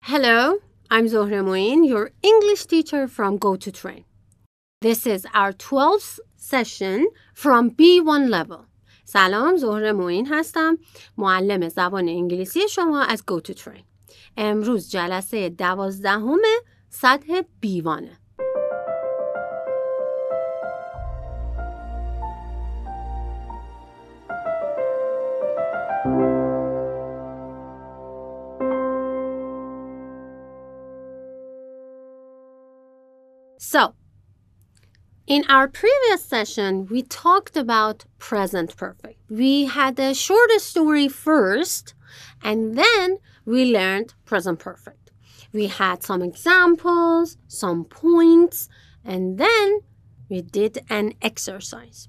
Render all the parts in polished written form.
Hello, I'm Zohra Moin, your English teacher from Go to Train. This is our 12th session from B1 level. سلام، زهره معین هستم، معلم زبان انگلیسی شما از Go to Train. امروز جلسه 12 سطح B1. So, in our previous session, we talked about present perfect. We had a short story first, and then we learned present perfect. We had some examples, some points, and then we did an exercise.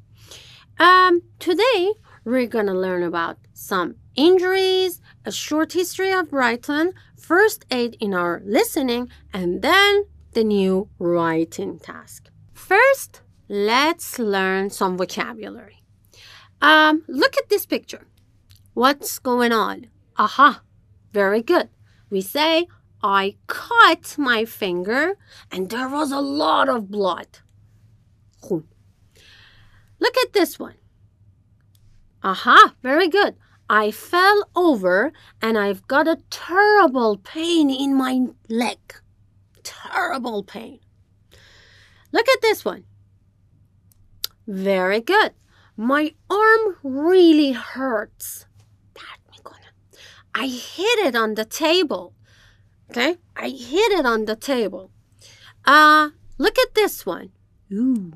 Today, we're going to learn about some injuries, a short history of Brighton, first aid in our listening, and then the new writing task. First, let's learn some vocabulary. Look at this picture. What's going on? Aha, very good. We say, I cut my finger and there was a lot of blood. Look at this one. Aha, very good. I fell over and I've got a terrible pain in my leg. Terrible pain. Look at this one. Very good. My arm really hurts. I hit it on the table. Okay? I hit it on the table. Look at this one. Ooh.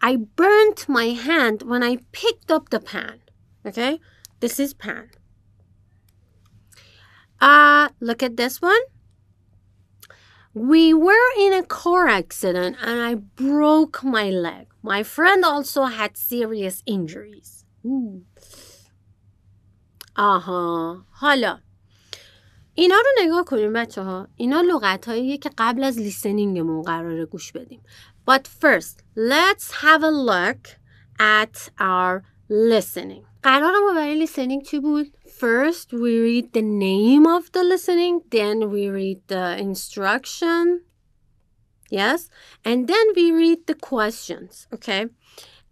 I burnt my hand when I picked up the pan. Okay? This is pan. Look at this one. We were in a car accident and I broke my leg. My friend also had serious injuries. حالا اینا رو نگاه کنیم بچه ها. اینا لغت هاییه که قبل از لیسنینگمون قراره گوش بدیم. But first, let's have a look at our listening. قرار ما برای لیسنینگ چی بود؟ First, we read the name of the listening. Then we read the instruction. Yes? And then we read the questions. Okay?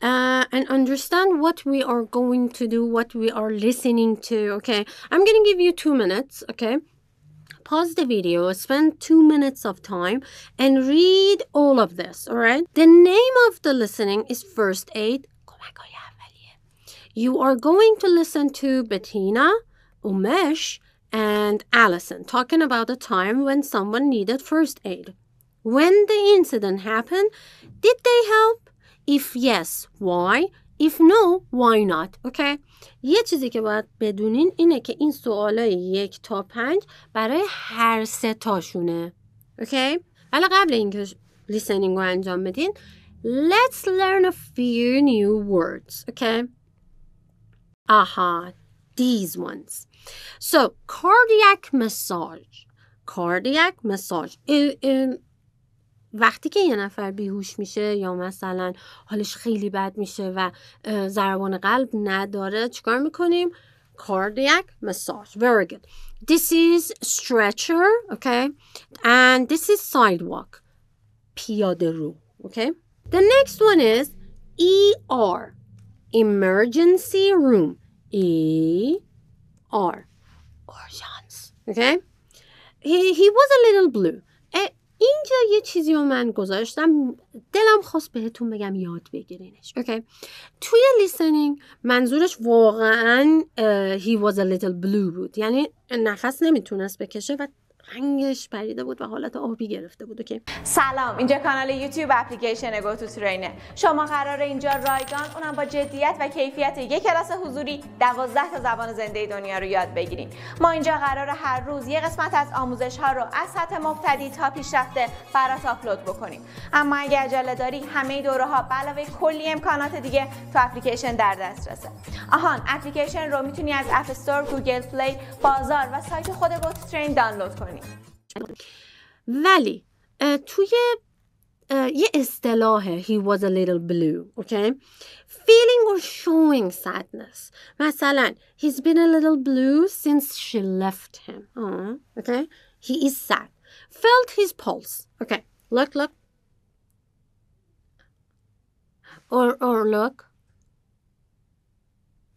And understand what we are going to do, what we are listening to. Okay? I'm going to give you 2 minutes. Okay? Pause the video, spend 2 minutes of time, and read all of this. All right? The name of the listening is first aid. You are going to listen to Bettina, Umesh, and Allison talking about a time when someone needed first aid. When the incident happened, did they help? If yes, why? If no, why not? Okay? یه چیزی که باید بدونین اینه که این سوالای 1 تا 5 برای هر 3 تاشونه. Okay? ولی قبل اینکه listening رو انجام بدین, let's learn a few new words. Okay? Aha, these ones. So, cardiac massage. Cardiac massage. وقتی که یه نفر بیهوش میشه یا مثلا حالش خیلی بد میشه و ضربان قلب نداره چیکار میکنیم؟ Cardiac massage. Very good. This is stretcher, okay? And this is sidewalk. پیاده رو, okay? The next one is ER. Emergency room. ER. Urgence. Okay? He was a little blue. اینجا یه چیزی رو من گذاشتم دلم خواست بهتون بگم یاد بگیرینش. Okay? توی listening منظورش واقعا he was a little blue بود. یعنی نفس نمیتونست بکشه و رنگش پریده بود و حالت آبی گرفته بود. اوکی. سلام، اینجا کانال یوتیوب اپلیکیشن گو تو ترینه. شما قراره اینجا رایگان اونم با جدیت و کیفیت یک کلاس حضوری 12 تا زبان زنده دنیا رو یاد بگیریم. ما اینجا قراره هر روز یه قسمت از آموزش ها رو از سطح مبتدی تا پیشرفته برات آپلود بکنیم. اما اگه عجله داری همه دوره ها به علاوه کلی امکانات دیگه تو اپلیکیشن در دسترسه. آهان، اپلیکیشن رو میتونی از اپ استور، گوگل پلی، بازار و سایت خود گو تو ترین دانلود کنی. ولی توی یه اصطلاحه he was a little blue. Okay? Feeling or showing sadness. مثلا he's been a little blue since she left him. Okay? He is sad. Felt his pulse. Okay. Look. Or look.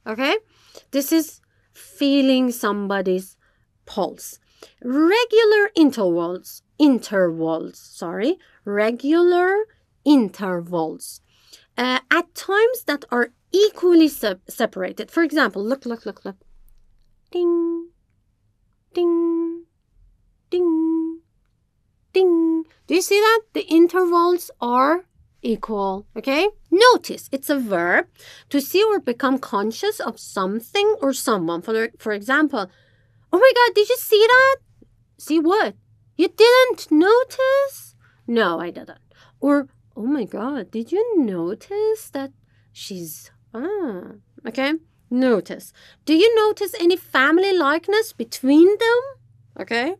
Okay? This is feeling somebody's pulse. Regular regular intervals. At times that are equally separated. For example, look. Ding, ding, ding, ding. Do you see that? The intervals are equal, okay? Notice, it's a verb to see or become conscious of something or someone. For example, oh my God, did you see that? See what? You didn't notice? No, I didn't. Or, oh my God, did you notice that she's, okay? Notice. Do you notice any family likeness between them? Okay?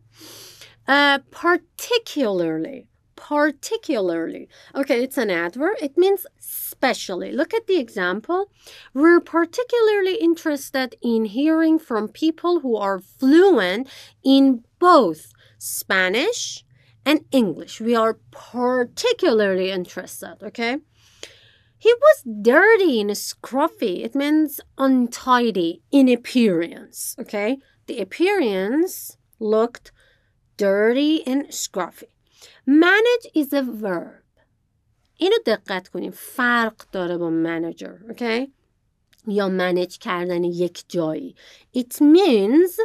Particularly. Okay, it's an adverb. It means especially. Look at the example. We're particularly interested in hearing from people who are fluent in both Spanish and English. We are particularly interested, okay? He was dirty and scruffy. It means untidy in appearance, okay? The appearance looked dirty and scruffy. Manage is a verb. اینو دقت کنیم. فرق داره با manager, okay? یا manage کردن یک جایی. It means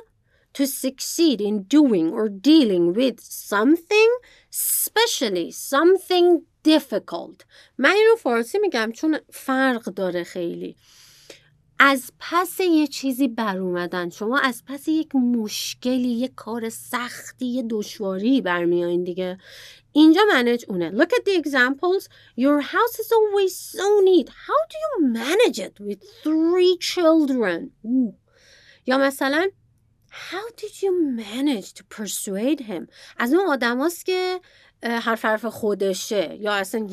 to succeed in doing or dealing with something, especially something difficult. من اینو فارسی میگم چون فرق داره خیلی. از پس یه چیزی بر اومدن. شما از پس یک مشکلی، یک کار سختی، یه دشواری برمیایین دیگه. اینجا manage اونه. Look at the examples. Your house is always so neat. How do you manage it with 3 children? یا مثلا How did you manage to persuade him? از اون آدم هاست که حرف خودشه یا اصلا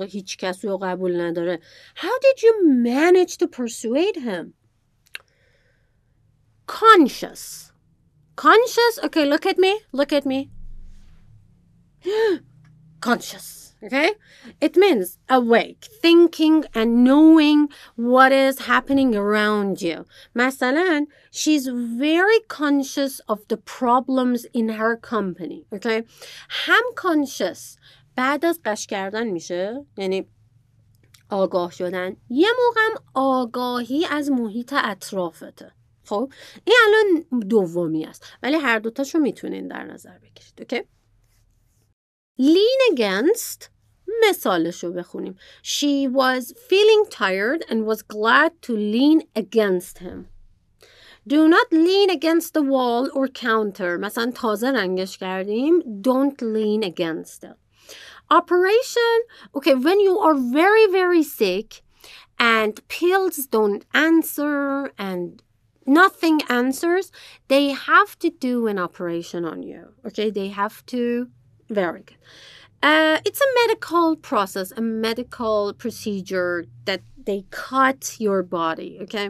هیچ کسی رو قبول نداره. How did you manage to persuade him? Conscious. Okay, look at me. Conscious. Okay? It means awake, thinking and knowing what is happening around you. مثلا, she's very conscious of the problems in her company. Okay? هم conscious بعد از قش کردن میشه. یعنی آگاه شدن. یه موقع هم آگاهی از محیط اطرافته. خب این الان دومی است. ولی هر دوتاشو میتونین در نظر بگیرید. Okay? Lean against. مثالشو بخونیم. She was feeling tired and was glad to lean against him. Do not lean against the wall or counter. مثلا تازه رنگش کردیم. Don't lean against it. Operation. Okay, when you are very, very sick and pills don't answer and nothing answers, they have to do an operation on you. Okay, they have to. Very good. It's a medical process, a medical procedure that they cut your body, okay?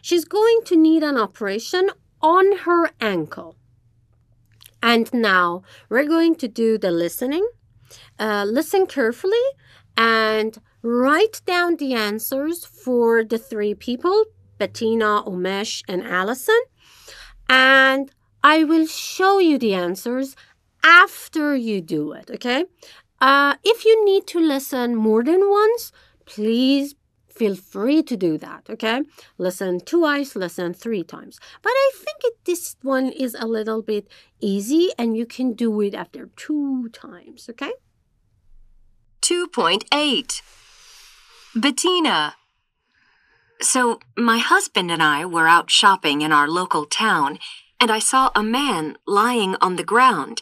She's going to need an operation on her ankle. And now we're going to do the listening. Listen carefully and write down the answers for the 3 people, Bettina, Umesh, and Allison. And I will show you the answers after you do it, okay? If you need to listen more than once, please feel free to do that, okay? Listen twice, listen 3 times. But I think this one is a little bit easy and you can do it after 2 times, okay? 2.8 Bettina. So, my husband and I were out shopping in our local town, and I saw a man lying on the ground.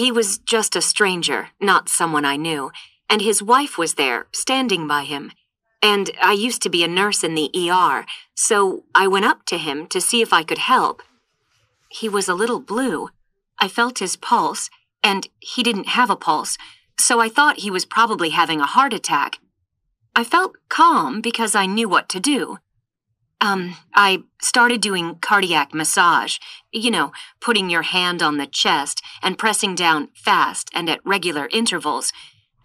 He was just a stranger, not someone I knew, and his wife was there, standing by him. And I used to be a nurse in the ER, so I went up to him to see if I could help. He was a little blue. I felt his pulse, and he didn't have a pulse, so I thought he was probably having a heart attack. I felt calm because I knew what to do. I started doing cardiac massage, putting your hand on the chest and pressing down fast and at regular intervals.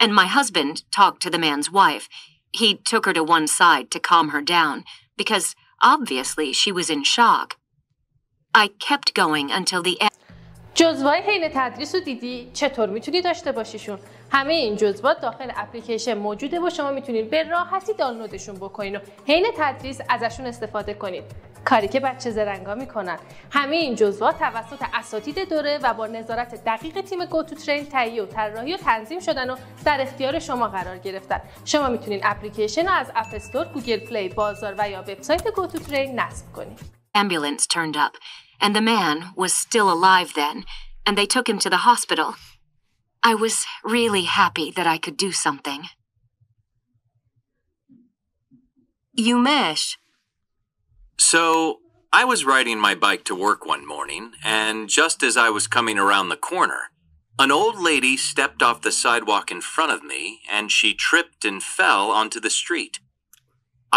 And my husband talked to the man's wife. He took her to one side to calm her down, because obviously she was in shock. I kept going until the end. جزوای حین تدریس رو دیدی؟ چطور میتونی داشته باشیشون؟ همه این جزوات داخل اپلیکیشن موجوده و شما میتونید به راحتی دانلودشون بکنین و حین تدریس ازشون استفاده کنید. کاری که بچه زرنگا میکنن. همه این جزوات توسط اساتید دوره و با نظارت دقیق تیم گوتوترین تهیه و طراحی و تنظیم شدن و در اختیار شما قرار گرفتن. شما میتونید اپلیکیشن رو از اپ استور، گوگل پلی، بازار و یا وبسایت گوتوترین نصب کنید. Ambulance turned up. And the man was still alive then, and they took him to the hospital. I was really happy that I could do something. Umesh. So, I was riding my bike to work one morning, and just as I was coming around the corner, an old lady stepped off the sidewalk in front of me, and she tripped and fell onto the street.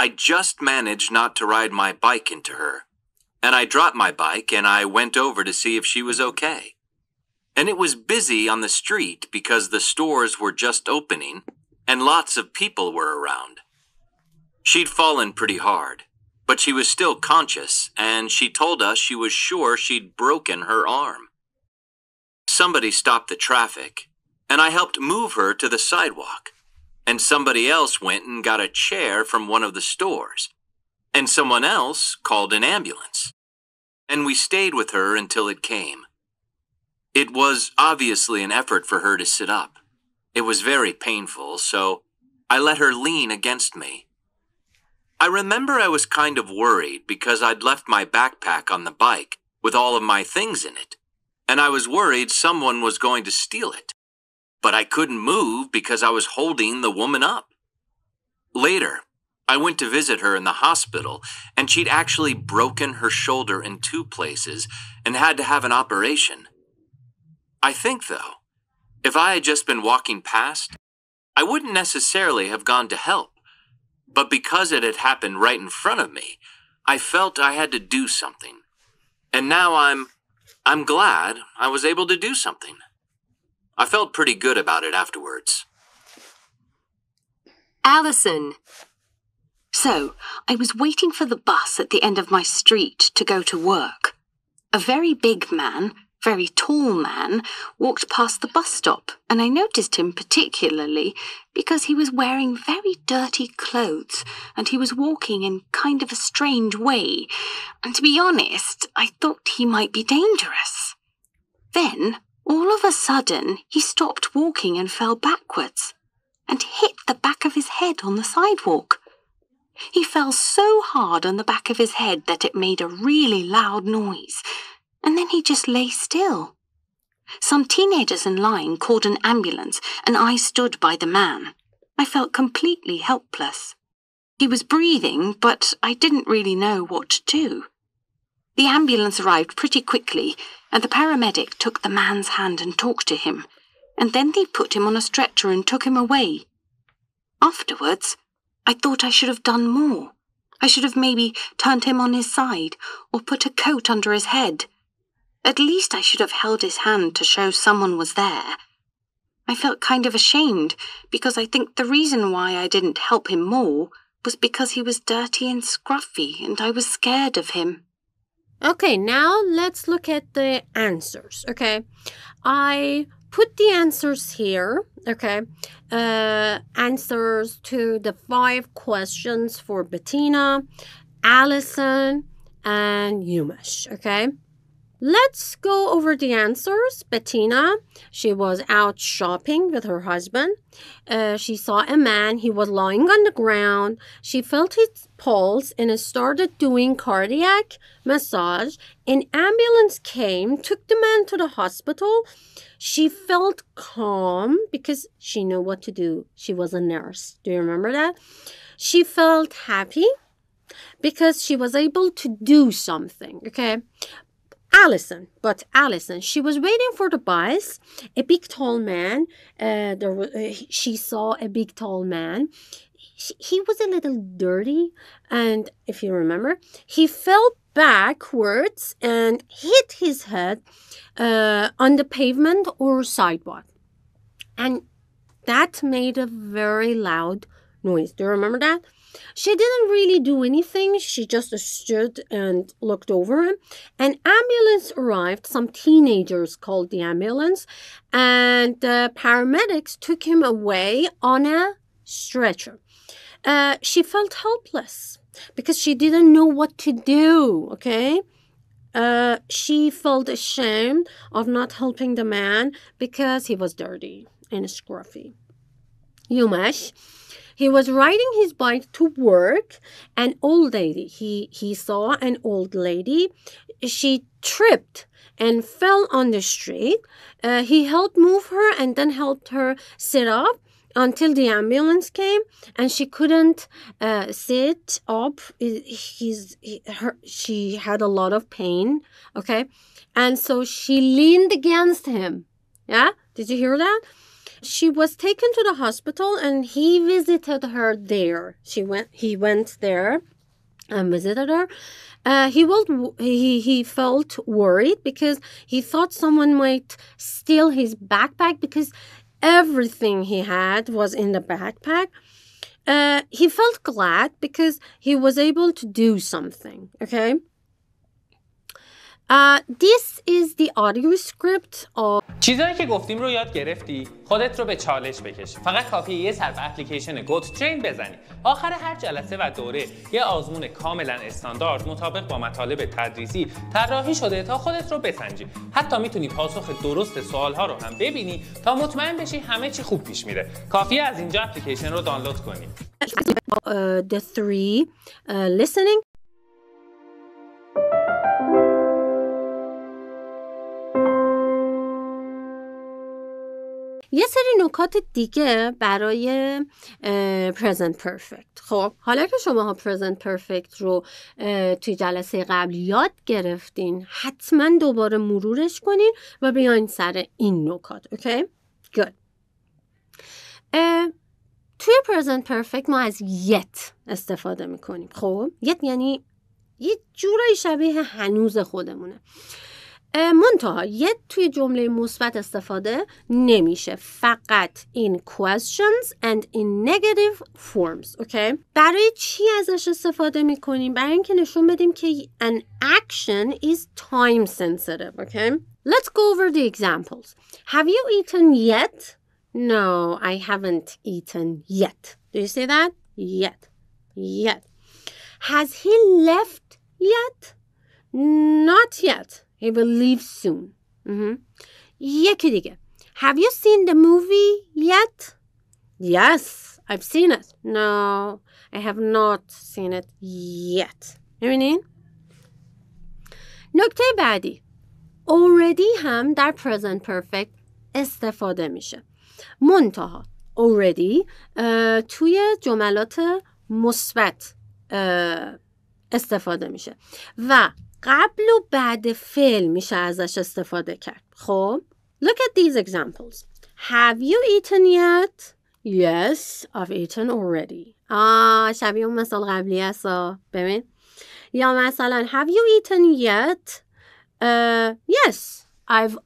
I just managed not to ride my bike into her. And I dropped my bike and I went over to see if she was okay. And it was busy on the street because the stores were just opening and lots of people were around. She'd fallen pretty hard, but she was still conscious and she told us she was sure she'd broken her arm. Somebody stopped the traffic and I helped move her to the sidewalk. And somebody else went and got a chair from one of the stores. And someone else called an ambulance. And we stayed with her until it came. It was obviously an effort for her to sit up. It was very painful, so I let her lean against me. I remember I was kind of worried because I'd left my backpack on the bike with all of my things in it, and I was worried someone was going to steal it. But I couldn't move because I was holding the woman up. Later, I went to visit her in the hospital, and she'd actually broken her shoulder in 2 places and had to have an operation. I think, though, if I had just been walking past, I wouldn't necessarily have gone to help. But because it had happened right in front of me, I felt I had to do something. And now I'm glad I was able to do something. I felt pretty good about it afterwards. Alison. So, I was waiting for the bus at the end of my street to go to work. A very big man, very tall man, walked past the bus stop, and I noticed him particularly because he was wearing very dirty clothes, and he was walking in kind of a strange way, and to be honest, I thought he might be dangerous. Then, all of a sudden, he stopped walking and fell backwards, and hit the back of his head on the sidewalk. He fell so hard on the back of his head that it made a really loud noise, and then he just lay still. Some teenagers in line called an ambulance, and I stood by the man. I felt completely helpless. He was breathing, but I didn't really know what to do. The ambulance arrived pretty quickly, and the paramedic took the man's hand and talked to him, and then they put him on a stretcher and took him away. Afterwards, I thought I should have done more. I should have maybe turned him on his side or put a coat under his head. At least I should have held his hand to show someone was there. I felt kind of ashamed because I think the reason why I didn't help him more was because he was dirty and scruffy and I was scared of him. Okay, now let's look at the answers, okay? I put the answers here, okay? Answers to the 5 questions for Bettina, Alison, and Umesh, okay? Let's go over the answers. Bettina, she was out shopping with her husband. She saw a man. He was lying on the ground. She felt his pulse and started doing cardiac massage. An ambulance came, took the man to the hospital. She felt calm because she knew what to do. She was a nurse. Do you remember that? She felt happy because she was able to do something, okay? Allison, she was waiting for the bus. A big tall man, she saw a big tall man. He was a little dirty, and if you remember, he fell backwards and hit his head on the pavement or sidewalk. And that made a very loud noise. Do you remember that? She didn't really do anything. She just stood and looked over him. An ambulance arrived. Some teenagers called the ambulance, and the paramedics took him away on a stretcher. She felt helpless because she didn't know what to do, okay? She felt ashamed of not helping the man because he was dirty and scruffy. Yumesh, he was riding his bike to work. An old lady, he saw an old lady. She tripped and fell on the street. He helped move her and then helped her sit up until the ambulance came, and she couldn't sit up. She had a lot of pain, okay? And so she leaned against him. Yeah? Did you hear that? She was taken to the hospital, and he visited her there. He went there and visited her. He felt worried because he thought someone might steal his backpack because everything he had was in the backpack. He felt glad because he was able to do something, okay? This is the audio script of... چیزایی که گفتیم رو یاد گرفتی؟ خودت رو به چالش بکش. فقط کافیه یه سر به اپلیکیشن گوت ترین بزنی. آخر هر جلسه و دوره یه آزمون کاملا استاندارد مطابق با مطالب تدریسی طراحی شده تا خودت رو بسنجی. حتی میتونی پاسخ درست سوالها رو هم ببینی تا مطمئن بشی همه چی خوب پیش میره. کافیه از اینجا اپلیکیشن رو دانلود کنی. The three listening. یه سری نکات دیگه برای present perfect. خب حالا که شماها present perfect رو توی جلسه قبل یاد گرفتین، حتما دوباره مرورش کنین و بیاین سر این نکات. اوکی؟ good. توی present perfect ما از yet استفاده میکنیم. خب yet یعنی یه جورایی شبیه هنوز خودمونه. منتها یه توی جمله مثبت استفاده نمیشه، فقط in questions and in negative forms. اوکی؟ برای چی ازش استفاده میکنیم؟ برای اینکه نشون بدیم که an action is time sensitive. Okay? Let's go over the examples. Have you eaten yet? No, I haven't eaten yet. Do you see that? Yet. Has he left yet? Not yet. He will leave soon. یکی دیگه. Have you seen the movie yet? Yes, I've seen it. No, I have not seen it yet. می‌بینین؟ نکته بعدی. Already هم در present perfect استفاده میشه. منتها already توی جملات مثبت استفاده میشه و قبل و بعد فعل میشه ازش استفاده کرد. خب look at these examples. Have you eaten yet? Yes, I've eaten already. شبیه اون مثال قبلی هست. ببین. یا مثلا have you eaten yet? Yes, I've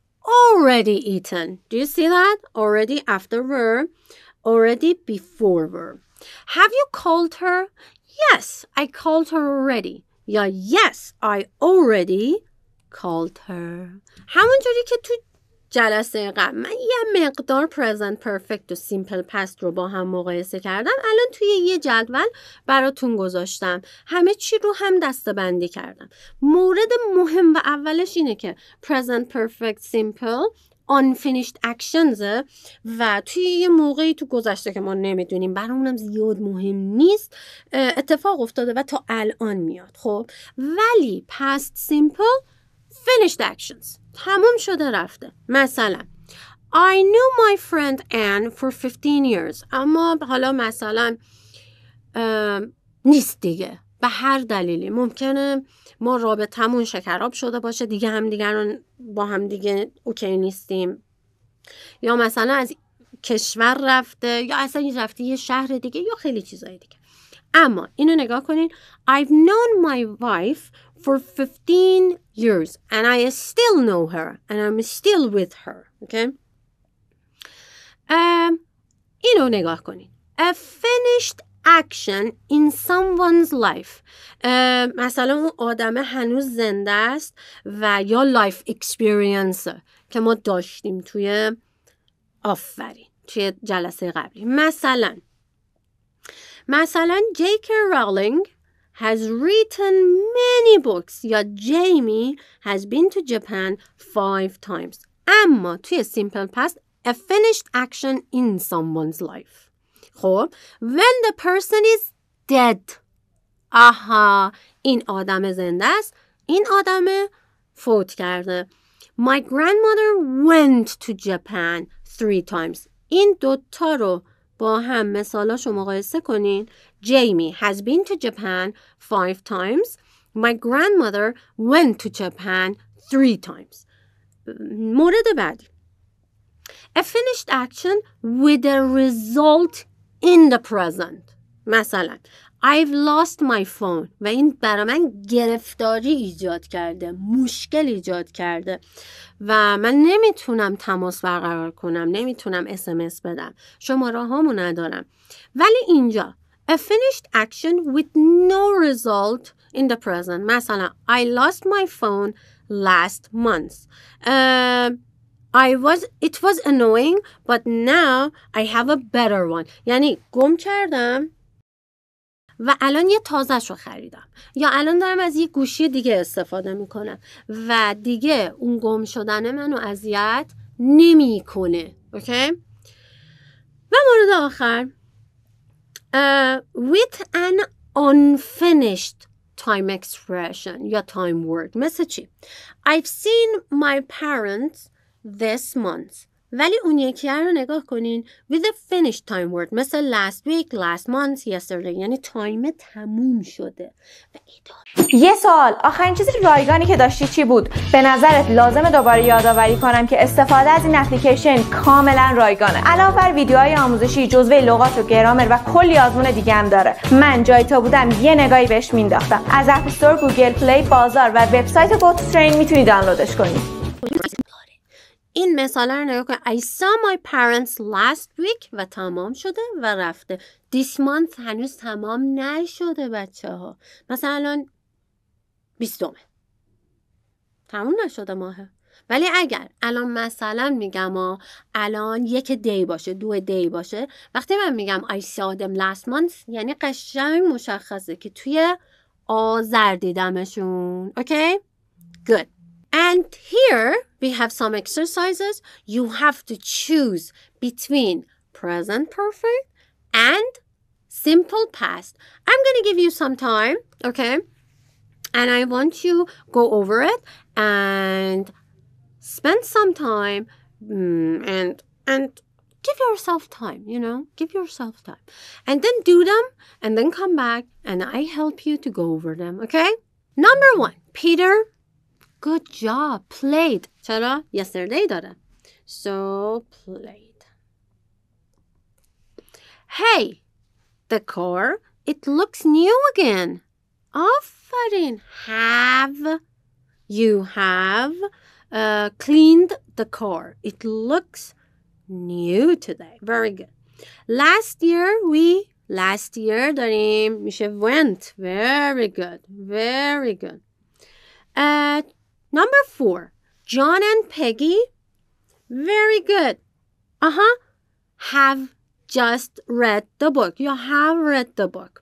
already eaten. Do you see that? Already after verb, already before verb. Have you called her? Yes, I called her already. یا yes, I already called her. همونجوری که تو جلسه قبل من یه مقدار present perfect و simple past رو با هم مقایسه کردم، الان توی یه جدول براتون گذاشتم. همه چی رو هم دسته‌بندی کردم. مورد مهم و اولش اینه که present perfect simple unfinished actions و توی یه موقعی تو گذشته که ما نمیدونیم، برامونم زیاد مهم نیست، اتفاق افتاده و تا الان میاد. خب ولی past simple finished actions تموم شده رفته. مثلا I knew my friend Anne for 15 years. اما حالا مثلا نیست دیگه. به هر دلیلی ممکنه ما رابطمون شکراب شده باشه، دیگه همدیگر رو با هم دیگه اوکی نیستیم، یا مثلا از کشور رفته، یا اصلا رفته یه شهر دیگه، یا خیلی چیزای دیگه. اما اینو نگاه کنین. I've known my wife for 15 years and I still know her and I'm still with her. Okay? اینو نگاه کنین. A finished action in someone's life. مثلا اون آدم هنوز زنده است و یا life experience که ما داشتیم توی توی جلسه قبلی. مثلا J.K. Rowling has written many books یا Jamie has been to Japan 5 times. اما توی simple past a finished action in someone's life. خب when the person is dead. آها، این آدم زنده است، این آدم فوت کرده. My grandmother went to Japan 3 times. این دوتا رو با هم مثالاشو مقایسه کنین. Jamie has been to Japan 5 times. My grandmother went to Japan 3 times. مورد بعدی. A finished action with a result in the present. مثلا I've lost my phone و این برای من گرفتاری ایجاد کرده، مشکل ایجاد کرده و من نمیتونم تماس برقرار کنم، نمیتونم SMS بدم، شماره هامو ندارم. ولی اینجا a finished action with no result in the present. مثلا I lost my phone last month. It was annoying but now I have a better one. یعنی گم کردم و الان یه تازه‌ش رو خریدم، یا الان دارم از یه گوشی دیگه استفاده میکنم و دیگه اون گم شدن منو اذیت نمیکنه. اوکی؟ و مورد آخر with an unfinished time expression یا time word. مثل چی؟ I've seen my parents this month. ولی اون یکی رو نگاه کنین with a finished time word. مثل last week, last month, yesterday. یعنی تایم تموم شده. یه سوال، آخرین چیزی رایگانی که داشتی چی بود؟ به نظرت لازمه دوباره یادآوری کنم که استفاده از این اپلیکیشن کاملا رایگانه. علاوه بر ویدیوهای آموزشی، جزوه لغات و گرامر و کلی آزمون دیگه هم داره. من جای تو بودم یه نگاهی بهش مینداختم. از اپ استور، گوگل پلی، بازار و وبسایت GoToTrain میتونی دانلودش کنی. این مثالا رو نگاه کن. I saw my parents last week و تمام شده و رفته. This month هنوز تمام نشده بچه ها. مثلا الان 20 تمام نشده ماهه. ولی اگر الان مثلا میگم الان 1 دی باشه، 2 دی باشه، وقتی من میگم I saw them last month یعنی قشنگ مشخصه که توی آذر دیدمشون. Okay? Good. And here we have some exercises. You have to choose between present perfect and simple past. I'm going to give you some time, okay? And I want you to go over it and spend some time and give yourself time, you know? Give yourself time. And then do them and then come back and I help you to go over them, okay? Number 1, Peter, good job, played. چرا؟ Yesterday داره. So, played. Hey, the car, it looks new again. آفرین. You have cleaned the car. It looks new today. Very good. Last year داریم میشه went. Very good. Very good. Number 4. John and Peggy. Very good. Have just read the book. You have read the book.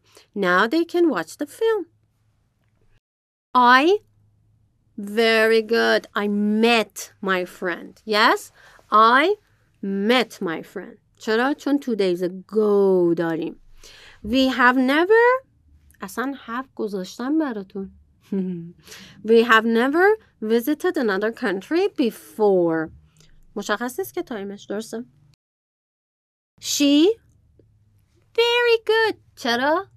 Now they can watch the film. Very good. I met my friend. Yes, I met my friend. چرا؟ چون 2 days ago داریم. We have never اصلا have گذاشتم براتون. We have never visited another country before. مشخص است که تایمش درسته. She very good. چرا؟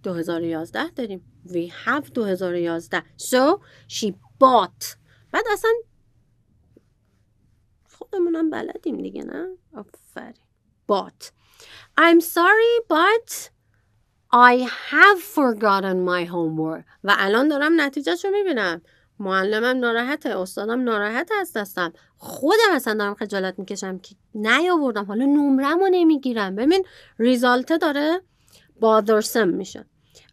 2011 داریم. We have 2011. So she bought. بعد اصلا خودمونم بلدیم دیگه نه؟ آفرین. Bought. I'm sorry but I have forgotten my homework. و الان دارم نتیجهشو میبینم. معلمم ناراحته، استادم ناراحت از دستم. خودم اصلا دارم خجالت میکشم که نیاوردم. حالا نمرمو نمیگیرم. ببین ریزالت داره bothersome میشه.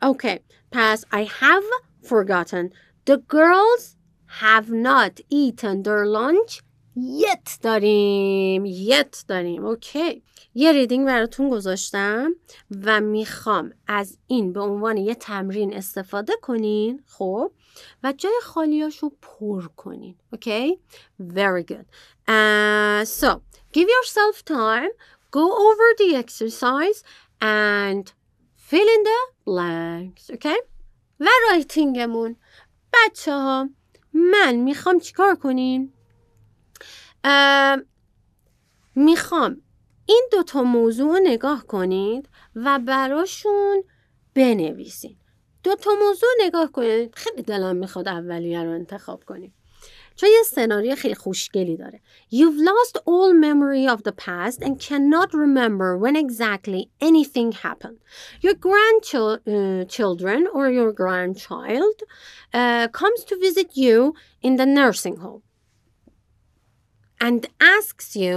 Okay, پس I have forgotten. The girls have not eaten their lunch yet داریم. اوکی. یه ریدینگ براتون گذاشتم و میخوام از این به عنوان یه تمرین استفاده کنین. خب و جای خالیاشو پر کنین. اوکی. Very good. So give yourself time, go over the exercise and fill in the blanks. اوکی. و رایتینگمون بچه ها من میخوام چیکار کنین؟ میخوام این دوتا موضوع رو نگاه کنید و براشون بنویسین. دوتا موضوع نگاه کنید. خیلی دلم میخواد اولیه رو انتخاب کنیم چون یه سناریو خیلی خوشگلی داره. You've lost all memory of the past and cannot remember when exactly anything happened. Your grandchildren or your grandchild comes to visit you in the nursing home and asks you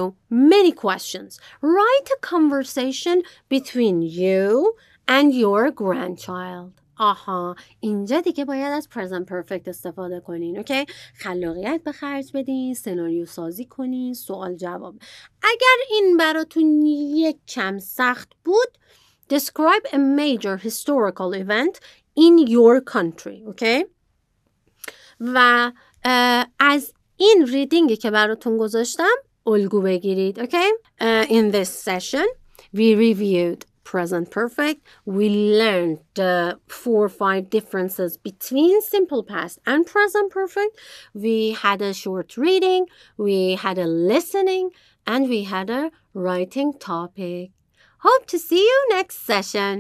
many questions. Write a conversation between you and your grandchild. آها اینجا دیگه باید از present perfect استفاده کنین. اوکی؟ خلاقیت به خرج بدین، سناریو سازی کنین، سوال جواب. اگر این براتون یک کم سخت بود describe a major historical event in your country. اوکی؟ و از این ریدینگی که براتون گذاشتم الگو بگیرید. اوکی؟ In this session we reviewed present perfect. We learned the 4 or 5 differences between simple past and present perfect. We had a short reading, we had a listening, and we had a writing topic. Hope to see you next session.